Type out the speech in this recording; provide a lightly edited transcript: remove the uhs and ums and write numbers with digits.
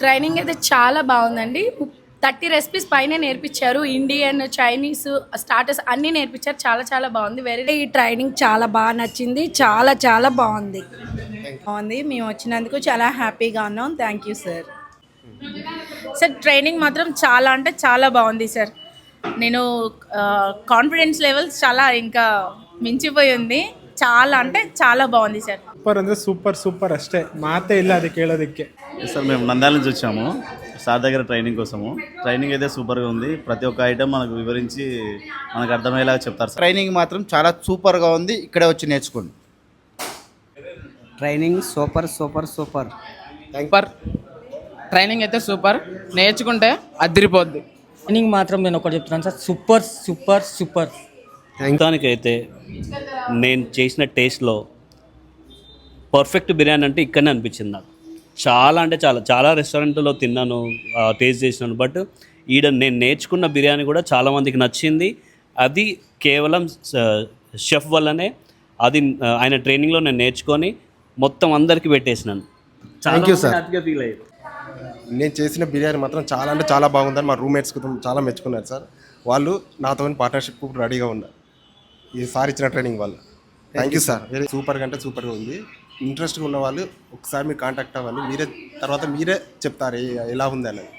Training అయితే చాలా బాగుందండి. 30 రెసిపీస్ పైనే నేర్పించారు. ఇండియన్, చైనీస్, స్టార్టర్స్ అన్నీ నేర్పించారు. చాలా చాలా బాగుంది. ఈ ట్రైనింగ్ చాలా బాగా నచ్చింది. చాలా చాలా బాగుంది. బాగుంది. మేము వచ్చినందుకు చాలా హ్యాపీగా ఉన్నాం. Thank you sir. Sir training మాత్రం చాలా అంటే చాలా బాగుంది సార్. నేను కాన్ఫిడెన్స్ లెవెల్స్ చాలా ఇంకా మించిపోయి ఉంది. చాలా అంటే చాలా బాగుంది సార్. ಸೂಪರ್ ಅಂದರೆ ಸೂಪರ್ ಅಷ್ಟೇ, ಮಾತೇ ಇಲ್ಲ ಅದಕ್ಕೆ ಹೇಳೋದಕ್ಕೆ. సార్ మేము నంద్యాల నుంచి వచ్చాము సార్ దగ్గర ట్రైనింగ్ కోసము. ట్రైనింగ్ అయితే సూపర్గా ఉంది. ప్రతి ఒక్క ఐటమ్ మనకు వివరించి మనకు అర్థమయ్యేలాగా చెప్తారు సార్. ట్రైనింగ్ మాత్రం చాలా సూపర్గా ఉంది. ఇక్కడే వచ్చి నేర్చుకోండి. Training super. ట్రైనింగ్ అయితే సూపర్, నేర్చుకుంటే అదిరిపోద్ది. ట్రైనింగ్ మాత్రం నేను ఒకటి చెప్తున్నాను సార్, సూపర్. మొత్తానికైతే నేను చేసిన టేస్ట్లో పర్ఫెక్ట్ బిర్యానీ అంటే ఇక్కడనే అనిపించింది నాకు. చాలా అంటే చాలా రెస్టారెంట్లో తిన్నాను, టేస్ట్ చేసినాను. బట్ ఈడ నేను నేర్చుకున్న బిర్యానీ కూడా చాలామందికి నచ్చింది. అది కేవలం షెఫ్ వల్లనే. అది ఆయన ట్రైనింగ్లో నేను నేర్చుకొని మొత్తం అందరికీ పెట్టేసినాను. Thank you sir. హ్యాపీగా ఫీల్ అయ్యారు. నేను చేసిన బిర్యానీ మాత్రం చాలా అంటే చాలా బాగుందని మా రూమ్మేట్స్ చాలా మెచ్చుకున్నారు సార్. వాళ్ళు నాతో పార్ట్నర్షిప్ రెడీగా ఉన్నారు ఈసారి ఇచ్చిన ట్రైనింగ్ వల్ల. Thank you sir. వెరీ సూపర్గా అంటే సూపర్గా ఉంది. ఇంట్రెస్ట్గా ఉన్న వాళ్ళు ఒకసారి మీరు కాంటాక్ట్ అవ్వాలి. మీరే చెప్తారు ఎలా ఉంది అనేది.